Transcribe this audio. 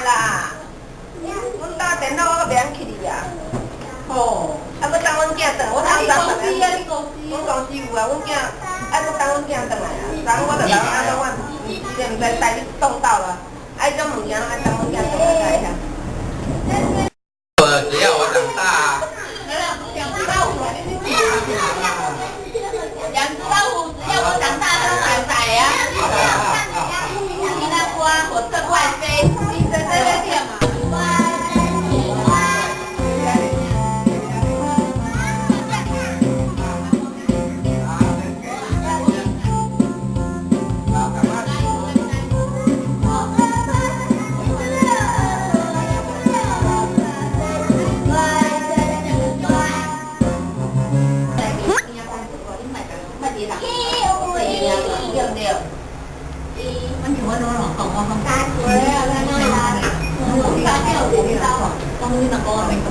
啦，阮打电脑我都袂晓去哩啊。哦，啊，要等阮囝转，我通昨昏啊，阮公司有啊，阮囝啊，要等阮囝转来啊。昨我就讲啊，我唔知带你冻到了，啊，种物件拢爱等阮囝转来才会晓。只要我长大。养只老虎，只要我长大，它都仔啊！你那瓜火车快飞，你在这边嘛？Con đi mà con mình